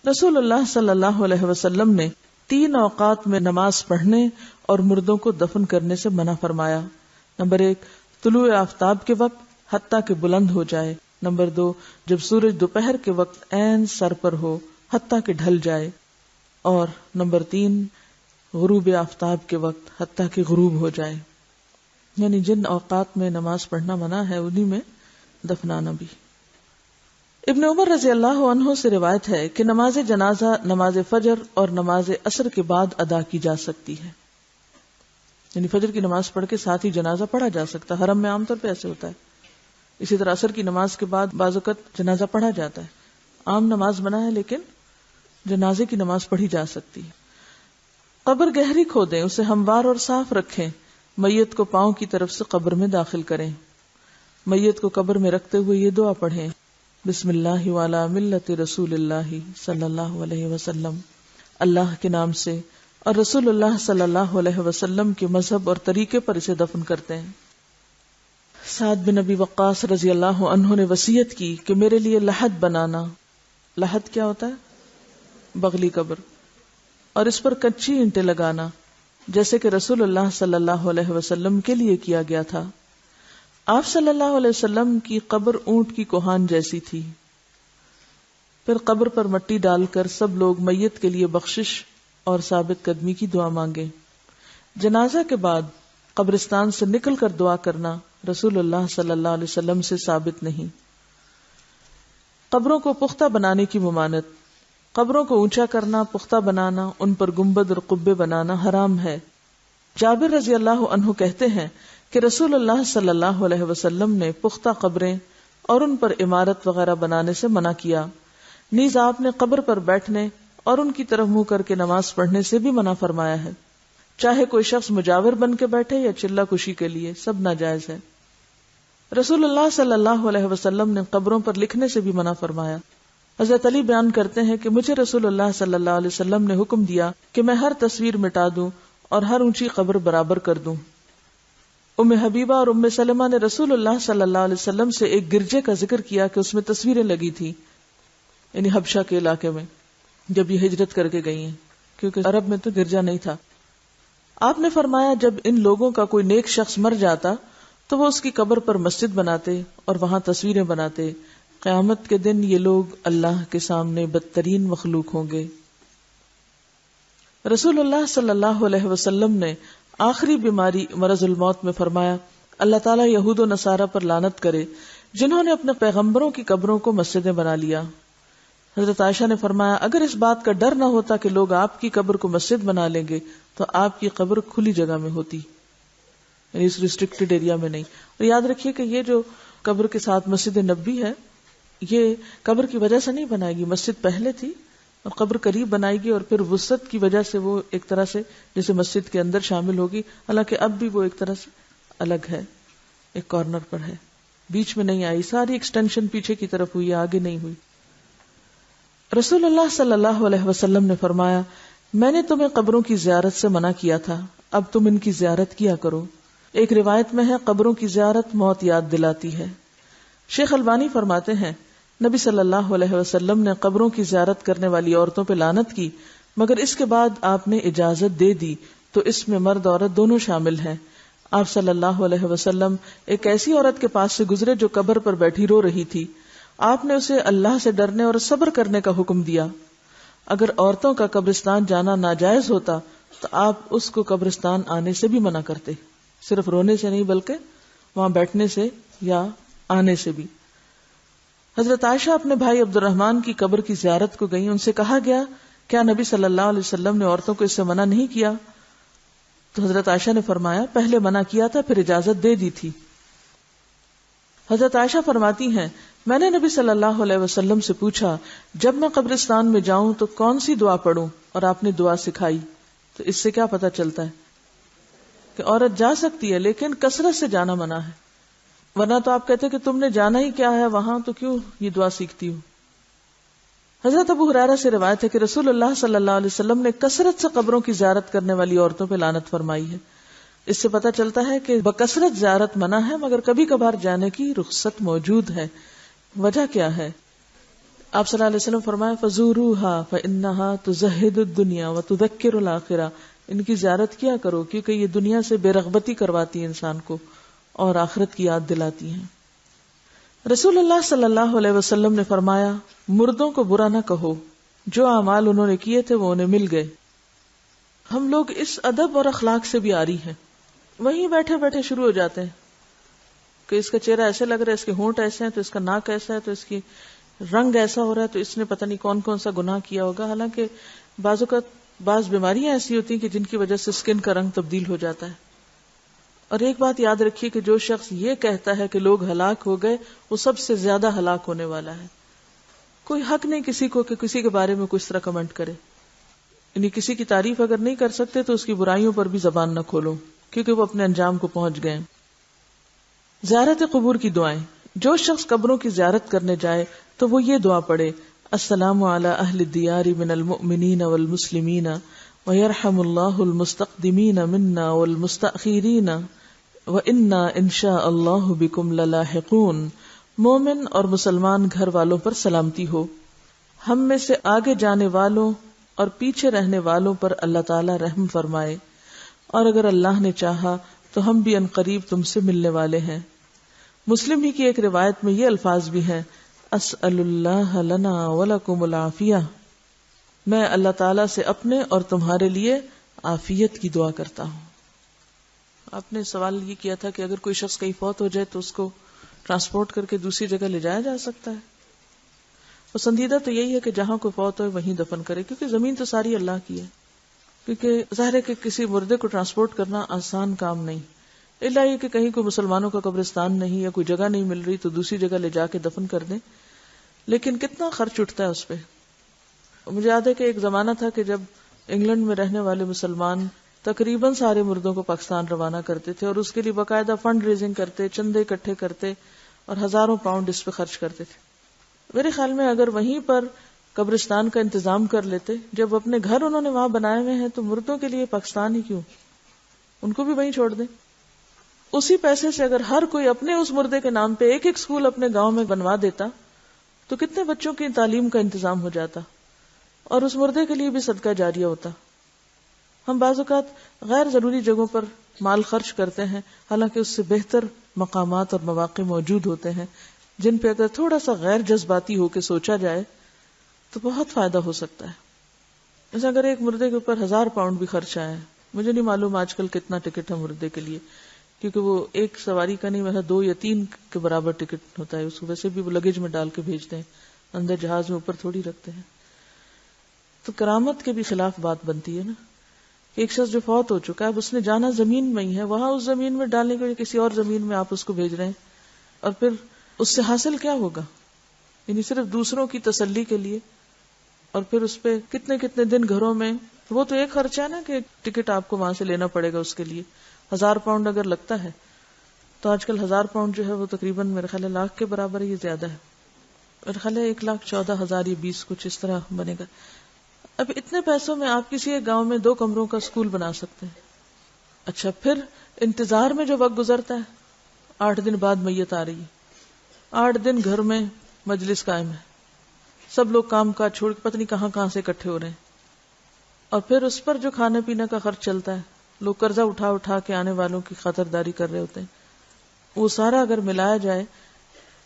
رسول اللہ صلی اللہ علیہ وسلم نے 3 اوقات میں نماز پڑھنے اور مردوں کو دفن کرنے سے منع فرمایا. نمبر 1 طلوع آفتاب کے وقت حتیٰ کہ بلند ہو جائے. نمبر 2 جب سورج دوپہر کے وقت عین سر پر ہو حتیٰ کہ ڈھل جائے. اور نمبر 3 غروب آفتاب کے وقت حتیٰ کہ غروب ہو جائے. یعنی جن اوقات میں نماز پڑھنا منع ہے انہی میں دفنانا بھی. ابن عمر رضی اللہ عنہ سے روایت ہے کہ نماز جنازہ نماز فجر اور نماز عصر کے بعد ادا کی جا سکتی ہے. یعنی فجر کی نماز پڑھ کے ساتھ ہی جنازہ پڑھا جا سکتا ہے. حرم میں عام طور پہ ایسے ہوتا ہے. اسی طرح عصر کی نماز کے بعد بعض اوقات جنازہ پڑھا جاتا ہے. عام نماز منع ہے لیکن جنازے کی نماز پڑھی جا سکتی ہے. قبر گہری کھودیں، اسے ہموار اور صاف رکھیں. میت کو پاؤں کی طرف سے قبر میں داخل کریں. میت کو قبر میں رکھتے ہوئے یہ دعا پڑھیں: بسم اللہ وعلی ملت رسول اللہ صلی اللہ علیہ وسلم. اللہ کے نام سے اور رسول اللہ صلی اللہ علیہ وسلم کے مذہب اور طریقے پر اسے دفن کرتے ہیں. سعد بن ابی وقاص رضی اللہ عنہ نے وصیت کی کہ میرے لیے لحد بنانا. لحد کیا ہوتا ہے؟ بغلی قبر. اور اس پر کچی اینٹیں لگانا، جیسے کہ رسول اللہ صلی اللہ علیہ وسلم کے لیے کیا گیا تھا. آپ صلی اللہ علیہ وسلم کی قبر اونٹ کی کوہان جیسی تھی. پھر قبر پر مٹی ڈال کر سب لوگ میت کے لیے بخشش اور ثابت قدمی کی دعا مانگے. جنازہ کے بعد قبرستان سے نکل کر دعا کرنا رسول اللہ صلی اللہ علیہ وسلم سے ثابت نہیں. قبروں کو پختہ بنانے کی ممانعت. قبروں کو اونچا کرنا، پختہ بنانا، ان پر گنبد اور قبے بنانا حرام ہے. جابر رضی اللہ عنہ کہتے ہیں کہ رسول اللہ صلی اللہ علیہ وسلم نے پختہ قبریں اور ان پر عمارت وغیرہ بنانے سے منع کیا. نیز آپ نے قبر پر بیٹھنے اور ان کی طرف منہ کر کے نماز پڑھنے سے بھی منع فرمایا ہے. چاہے کوئی شخص مجاور بن کے بیٹھے یا چلہ کشی کے لیے، سب ناجائز ہے. رسول اللہ صلی اللہ علیہ وسلم نے قبروں پر لکھنے سے بھی منع فرمایا. حضرت علی بیان کرتے ہیں کہ مجھے رسول اللہ صلی اللہ علیہ وسلم نے حکم دیا کہ میں ہر تصویر مٹا دوں اور ہر اونچی قبر برابر کر دوں. ام حبیبہ اور ام سلمہ نے رسول اللہ صلی اللہ علیہ وسلم سے ایک گرجے کا ذکر کیا کہ اس میں تصویریں لگی تھی، یعنی حبشہ کے علاقے میں جب یہ ہجرت کر کے گئی ہیں، کیونکہ عرب میں تو گرجا نہیں تھا. آپ نے فرمایا جب ان لوگوں کا کوئی نیک شخص مر جاتا تو وہ اس کی قبر پر مسجد بناتے اور وہاں تصویریں بناتے. قیامت کے دن یہ لوگ اللہ کے سامنے بدترین مخلوق ہوں گے. رسول اللہ صلی اللہ علیہ وسلم نے آخری بیماری مرض الموت میں فرمایا اللہ تعالیٰ یہود و نصارہ پر لعنت کرے جنہوں نے اپنے پیغمبروں کی قبروں کو مسجدیں بنا لیا. حضرت عائشہ نے فرمایا اگر اس بات کا ڈر نہ ہوتا کہ لوگ آپ کی قبر کو مسجد بنا لیں گے تو آپ کی قبر کھلی جگہ میں ہوتی، یعنی اس ریسٹرکٹڈ ایریا میں نہیں. اور یاد رکھیے کہ یہ جو قبر کے ساتھ مسجد نبوی ہے یہ قبر کی وجہ سے نہیں بنائے گی، مسجد پہلے تھی اور قبر قریب بنائے گی اور پھر وسعت کی وجہ سے وہ ایک طرح سے جیسے مسجد کے اندر شامل ہوگی، حالانکہ اب بھی وہ ایک طرح سے الگ ہے، ایک کارنر پر ہے، بیچ میں نہیں آئی. ساری ایکسٹینشن پیچھے کی طرف ہوئی، آگے نہیں ہوئی. رسول اللہ صلی اللہ علیہ وسلم نے فرمایا میں نے تمہیں قبروں کی زیارت سے منع کیا تھا، اب تم ان کی زیارت کیا کرو. ایک روایت میں ہے قبروں کی زیارت موت یاد دلاتی ہے. شیخ البانی فرماتے ہیں نبی صلی اللہ علیہ وسلم نے قبروں کی زیارت کرنے والی عورتوں پہ لعنت کی، مگر اس کے بعد آپ نے اجازت دے دی تو اس میں مرد عورت دونوں شامل ہیں. آپ صلی اللہ علیہ وسلم ایک ایسی عورت کے پاس سے گزرے جو قبر پر بیٹھی رو رہی تھی. آپ نے اسے اللہ سے ڈرنے اور صبر کرنے کا حکم دیا. اگر عورتوں کا قبرستان جانا ناجائز ہوتا تو آپ اس کو قبرستان آنے سے بھی منع کرتے, صرف رونے سے نہیں بلکہ وہاں بیٹھنے سے یا آنے سے بھی. حضرت عائشہ اپنے بھائی عبد الرحمن کی قبر کی زیارت کو گئیں. ان سے کہا گیا کیا نبی صلی اللہ علیہ وسلم نے عورتوں کو اس سے منع نہیں کیا؟ تو حضرت عائشہ نے فرمایا پہلے منع کیا تھا پھر اجازت دے دی تھی. حضرت عائشہ فرماتی ہیں میں نے نبی صلی اللہ علیہ وسلم سے پوچھا جب میں قبرستان میں جاؤں تو کون سی دعا پڑھوں, اور آپ نے دعا سکھائی. تو اس سے کیا پتہ چلتا ہے کہ عورت جا سکتی ہے لیکن کثرت سے جانا منع ہے, ورنہ تو آپ کہتے کہ تم نے جانا ہی کیا ہے وہاں تو کیوں یہ دعا سیکھتی ہو. حضرت ابو ہریرہ سے روایت ہے کہ رسول اللہ صلی اللہ علیہ وسلم نے کثرت سے قبروں کی زیارت کرنے والی عورتوں پہ لعنت فرمائی ہے. اس سے پتہ چلتا ہے کہ بکثرت زیارت منع ہے مگر کبھی کبھار جانے کی رخصت موجود ہے. وجہ کیا ہے؟ آپ صلی اللہ علیہ وسلم فرمایا فزوروها فانها تزهد الدنيا وتذكر الاخرہ, ان کی زیارت کیا کرو کیونکہ یہ دنیا سے بے رغبتی کرواتی ہے انسان کو اور آخرت کی یاد دلاتی ہیں. رسول اللہ صلی اللہ علیہ وسلم نے فرمایا مردوں کو برا نہ کہو, جو اعمال انہوں نے کیے تھے وہ انہیں مل گئے. ہم لوگ اس ادب اور اخلاق سے بھی عاری ہیں, وہیں بیٹھے بیٹھے شروع ہو جاتے ہیں کہ اس کا چہرہ ایسے لگ رہا ہے, اس کے ہونٹ ایسے ہیں تو اس کا ناک ایسا ہے تو اس کی رنگ ایسا ہو رہا ہے تو اس نے پتہ نہیں کون کون سا گناہ کیا ہوگا. حالانکہ بعض اوقات بعض بیماریاں ایسی ہوتی ہیں کہ جن کی وجہ سے اسکن کا رنگ تبدیل ہو جاتا ہے. اور ایک بات یاد رکھیے کہ جو شخص یہ کہتا ہے کہ لوگ ہلاک ہو گئے وہ سب سے زیادہ ہلاک ہونے والا ہے. کوئی حق نہیں کسی کو کہ کسی کے بارے میں کس طرح کمنٹ کرے, یعنی کسی کی تعریف اگر نہیں کر سکتے تو اس کی برائیوں پر بھی زبان نہ کھولو کیونکہ وہ اپنے انجام کو پہنچ گئے. زیارت قبور کی دعائیں. جو شخص قبروں کی زیارت کرنے جائے تو وہ یہ دعا پڑھے السلام علی اہل الدیار من المؤمنین والمسلمین ویرحم اللہ المستقدمین منا والمستأخرین وَإِنَّا إِنشَاءَ اللَّهُ بِكُمْ لَلَاحِقُونَ. مومن اور مسلمان گھر والوں پر سلامتی ہو, ہم میں سے آگے جانے والوں اور پیچھے رہنے والوں پر اللہ تعالی رحم فرمائے, اور اگر اللہ نے چاہا تو ہم بھی ان قریب تم سے ملنے والے ہیں. مسلم ہی کی ایک روایت میں یہ الفاظ بھی ہیں اسأل اللہ لنا ولکم العافیہ, میں اللہ تعالی سے اپنے اور تمہارے لیے عافیت کی دعا کرتا ہوں. آپ نے سوال یہ کیا تھا کہ اگر کوئی شخص کہیں فوت ہو جائے تو اس کو ٹرانسپورٹ کر کے دوسری جگہ لے جایا جا سکتا ہے. پسندیدہ تو یہی ہے کہ جہاں کوئی فوت ہو وہیں دفن کرے, کیونکہ زمین تو ساری اللہ کی ہے. کیونکہ ظاہر ہے کہ کسی مردے کو ٹرانسپورٹ کرنا آسان کام نہیں, الا یہ کہ کہیں کوئی مسلمانوں کا قبرستان نہیں یا کوئی جگہ نہیں مل رہی تو دوسری جگہ لے جا کے دفن کر دیں, لیکن کتنا خرچ اٹھتا ہے اس پہ. مجھے یاد ہے کہ ایک زمانہ تھا کہ جب انگلینڈ میں رہنے والے مسلمان تقریباً سارے مردوں کو پاکستان روانہ کرتے تھے اور اس کے لیے باقاعدہ فنڈ ریزنگ کرتے, چندے اکٹھے کرتے اور ہزاروں پاؤنڈ اس پہ خرچ کرتے تھے. میرے خیال میں اگر وہیں پر قبرستان کا انتظام کر لیتے, جب اپنے گھر انہوں نے وہاں بنائے ہوئے ہیں تو مردوں کے لیے پاکستان ہی کیوں, ان کو بھی وہیں چھوڑ دیں. اسی پیسے سے اگر ہر کوئی اپنے اس مردے کے نام پہ ایک ایک اسکول اپنے گاؤں میں بنوا دیتا تو کتنے بچوں کی تعلیم کا انتظام ہو جاتا اور اس مردے کے لیے بھی صدقہ جاریہ ہوتا. ہم بعض اوقات غیر ضروری جگہوں پر مال خرچ کرتے ہیں, حالانکہ اس سے بہتر مقامات اور مواقع موجود ہوتے ہیں جن پہ اگر تھوڑا سا غیر جذباتی ہو کے سوچا جائے تو بہت فائدہ ہو سکتا ہے. جیسے اگر ایک مردے کے اوپر 1000 پاؤنڈ بھی خرچ آیا ہے, مجھے نہیں معلوم آج کل کتنا ٹکٹ ہے مردے کے لیے, کیونکہ وہ ایک سواری کا نہیں ویسا 2 یا 3 کے برابر ٹکٹ ہوتا ہے, اس کو ویسے بھی وہ لگیج میں ڈال کے بھیجتے ہیں, اندر جہاز میں اوپر تھوڑی رکھتے ہیں. تو کرامت کے بھی خلاف بات بنتی ہے نا. ایک شخص جو فوت ہو چکا ہے, اب اس نے جانا زمین میں ہی ہے, وہاں اس زمین میں ڈالنے کے لیے کسی اور زمین میں آپ اس کو بھیج رہے ہیں, اور پھر اس سے حاصل کیا ہوگا؟ یعنی صرف دوسروں کی تسلی کے لیے, اور پھر اس پہ کتنے کتنے دن گھروں میں, وہ تو ایک خرچہ ہے نا کہ ٹکٹ آپ کو وہاں سے لینا پڑے گا. اس کے لیے 1000 پاؤنڈ اگر لگتا ہے تو آج کل 1000 پاؤنڈ جو ہے وہ تقریباً میرے خیال 1 لاکھ کے برابر ہے, یہ زیادہ ہے, میرے خیال ہے 1,14,000 یا 20 کچھ اس طرح بنے گا. اب اتنے پیسوں میں آپ کسی ایک گاؤں میں 2 کمروں کا اسکول بنا سکتے ہیں. اچھا, پھر انتظار میں جو وقت گزرتا ہے, 8 دن بعد میت آ رہی ہے, 8 دن گھر میں مجلس قائم ہے, سب لوگ کام کاج چھوڑ کے پتہ نہیں کہاں کہاں سے اکٹھے ہو رہے ہیں, اور پھر اس پر جو کھانے پینے کا خرچ چلتا ہے لوگ قرضہ اٹھا اٹھا کے آنے والوں کی خاطرداری کر رہے ہوتے ہیں. وہ سارا اگر ملایا جائے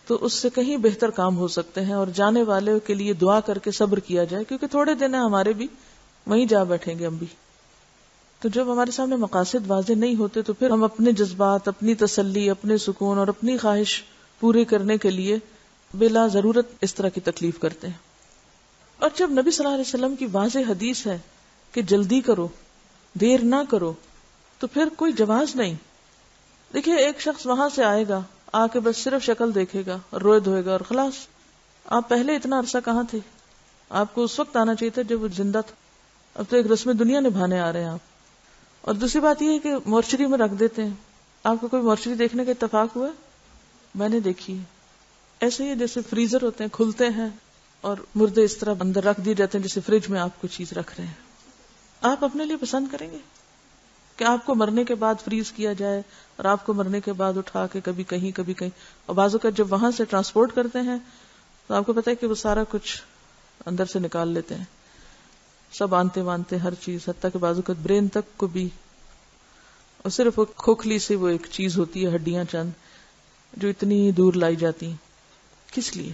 تو اس سے کہیں بہتر کام ہو سکتے ہیں, اور جانے والے کے لیے دعا کر کے صبر کیا جائے, کیونکہ تھوڑے دن ہیں ہمارے بھی, وہیں جا بیٹھیں گے ہم بھی. تو جب ہمارے سامنے مقاصد واضح نہیں ہوتے تو پھر ہم اپنے جذبات, اپنی تسلی, اپنے سکون اور اپنی خواہش پوری کرنے کے لیے بلا ضرورت اس طرح کی تکلیف کرتے ہیں. اور جب نبی صلی اللہ علیہ وسلم کی واضح حدیث ہے کہ جلدی کرو, دیر نہ کرو, تو پھر کوئی جواز نہیں. دیکھیے ایک شخص وہاں سے آئے گا, آ کے بس صرف شکل دیکھے گا اور روئے دھوئے گا اور خلاص. آپ پہلے اتنا عرصہ کہاں تھے؟ آپ کو اس وقت آنا چاہیے تھا جب وہ زندہ تھا. اب تو ایک رسم دنیا نبھانے آ رہے ہیں آپ. اور دوسری بات یہ ہے کہ مورچری میں رکھ دیتے ہیں. آپ کو کوئی مورچری دیکھنے کا اتفاق ہوا؟ میں نے دیکھی ہے. ایسے ہی جیسے فریزر ہوتے ہیں, کھلتے ہیں اور مردے اس طرح اندر رکھ دیے جاتے ہیں جیسے فریج میں آپ کوئی چیز رکھ رہے ہیں. آپ اپنے لیے پسند کریں گے کہ آپ کو مرنے کے بعد فریز کیا جائے اور آپ کو مرنے کے بعد اٹھا کے کبھی کہیں کبھی کہیں, اور بعض اوقات جب وہاں سے ٹرانسپورٹ کرتے ہیں تو آپ کو پتا ہے کہ وہ سارا کچھ اندر سے نکال لیتے ہیں, سب آنتے وانتے ہر چیز, حتیٰ کہ بعض اوقات برین تک کو بھی, اور صرف وہ کھوکھلی سے وہ ایک چیز ہوتی ہے, ہڈیاں چند جو اتنی دور لائی جاتی ہیں. کس لیے؟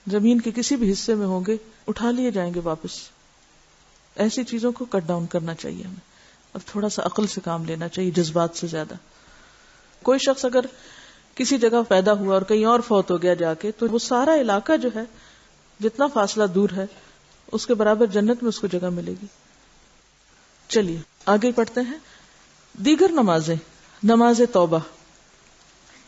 زمین کے کسی بھی حصے میں ہوں گے, اٹھا لیے جائیں گے واپس. ایسی چیزوں کو کٹ ڈاؤن کرنا چاہیے ہمیں, اور تھوڑا سا عقل سے کام لینا چاہیے, جذبات سے زیادہ. کوئی شخص اگر کسی جگہ پیدا ہوا اور کہیں اور فوت ہو گیا جا کے, تو وہ سارا علاقہ جو ہے جتنا فاصلہ دور ہے اس کے برابر جنت میں اس کو جگہ ملے گی. چلیے آگے پڑھتے ہیں. دیگر نمازیں. نماز توبہ.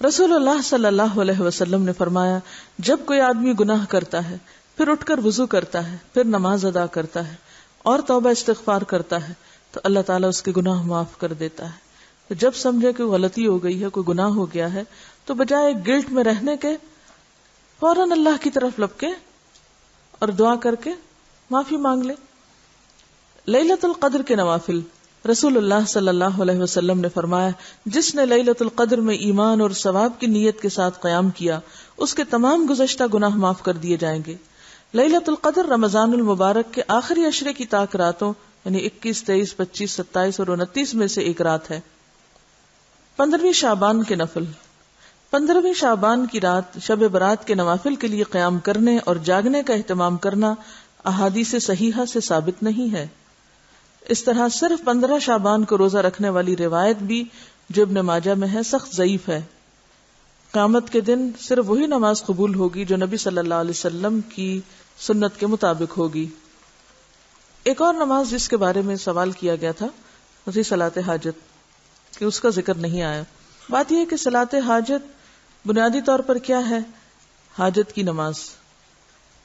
رسول اللہ صلی اللہ علیہ وسلم نے فرمایا, جب کوئی آدمی گناہ کرتا ہے, پھر اٹھ کر وضو کرتا ہے, پھر نماز ادا کرتا ہے اور توبہ استغفار کرتا ہے, تو اللہ تعالیٰ اس کے گناہ معاف کر دیتا ہے. تو جب سمجھے کہ غلطی ہو گئی ہے, کوئی گناہ ہو گیا ہے, تو بجائے گلٹ میں رہنے کے فوراً اللہ کی طرف لپکے اور دعا کر کے معافی مانگ لے. لیلۃ القدر کے نوافل. رسول اللہ صلی اللہ علیہ وسلم نے فرمایا, جس نے لیلۃ القدر میں ایمان اور ثواب کی نیت کے ساتھ قیام کیا, اس کے تمام گزشتہ گناہ معاف کر دیے جائیں گے. لیلۃ القدر رمضان المبارک کے آخری عشرے کی طاق راتوں یعنی 21, 23, 25, 27 اور 29 میں سے ایک رات ہے. 15ویں شعبان کے نفل. 15ویں شعبان کی رات شب برات کے نوافل کے لیے قیام کرنے اور جاگنے کا اہتمام کرنا احادیث صحیحہ سے ثابت نہیں ہے. اس طرح صرف 15 شعبان کو روزہ رکھنے والی روایت بھی جو ابن ماجہ میں ہے سخت ضعیف ہے. قیامت کے دن صرف وہی نماز قبول ہوگی جو نبی صلی اللہ علیہ وسلم کی سنت کے مطابق ہوگی. ایک اور نماز جس کے بارے میں سوال کیا گیا تھا وہی صلاۃ حاجت, کہ اس کا ذکر نہیں آیا. بات یہ ہے کہ صلاۃ حاجت بنیادی طور پر کیا ہے؟ حاجت کی نماز.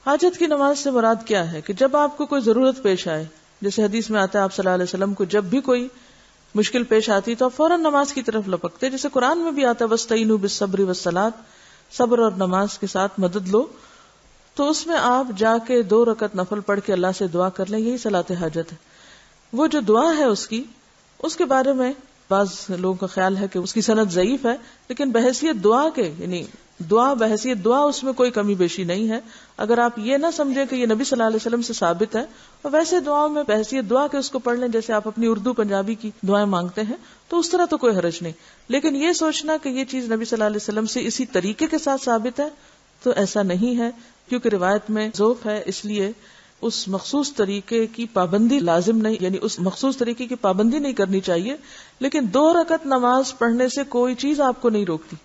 حاجت کی نماز سے مراد کیا ہے کہ جب آپ کو کوئی ضرورت پیش آئے, جیسے حدیث میں آتا ہے آپ صلی اللہ علیہ وسلم کو جب بھی کوئی مشکل پیش آتی تو آپ فوراً نماز کی طرف لپکتے, جیسے قرآن میں بھی آتا ہے وَاسْتَعِينُوا بِالصَّبْرِ وَالصَّلَاةِ, صبر اور نماز کے ساتھ مدد لو. تو اس میں آپ جا کے 2 رکعت نفل پڑھ کے اللہ سے دعا کر لیں, یہی صلاۃ حاجت ہے. وہ جو دعا ہے اس کے بارے میں بعض لوگوں کا خیال ہے کہ اس کی سند ضعیف ہے, لیکن بحیثیت دعا کے یعنی بحیثیت دعا اس میں کوئی کمی بیشی نہیں ہے. اگر آپ یہ نہ سمجھیں کہ یہ نبی صلی اللہ علیہ وسلم سے ثابت ہے, اور ویسے دعاؤں میں بحیثیت دعا کے اس کو پڑھ لیں جیسے آپ اپنی اردو پنجابی کی دعائیں مانگتے ہیں, تو اس طرح تو کوئی حرج نہیں. لیکن یہ سوچنا کہ یہ چیز نبی صلی اللہ علیہ وسلم سے اسی طریقے کے ساتھ ثابت ہے تو ایسا نہیں ہے, کیونکہ روایت میں ضعف ہے, اس لیے اس مخصوص طریقے کی پابندی لازم نہیں, یعنی اس مخصوص طریقے کی پابندی نہیں کرنی چاہیے. لیکن 2 رکعت نماز پڑھنے سے کوئی چیز آپ کو نہیں روکتی.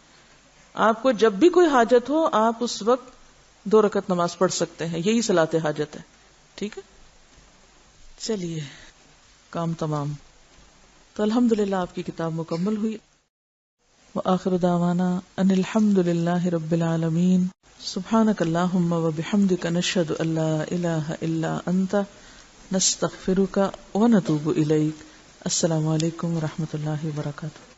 آپ کو جب بھی کوئی حاجت ہو آپ اس وقت 2 رکعت نماز پڑھ سکتے ہیں, یہی صلاۃ حاجت ہے. ٹھیک ہے, چلیے کام تمام. تو الحمدللہ آپ کی کتاب مکمل ہوئی. وآخر دعوانا ان الحمد للہ رب العالمین. سبحانک اللہم وبحمدک نشہد ان لا الہ الا انت نستغفرک ونتوب الیک. السلام علیکم ورحمۃ اللہ وبرکاتہ.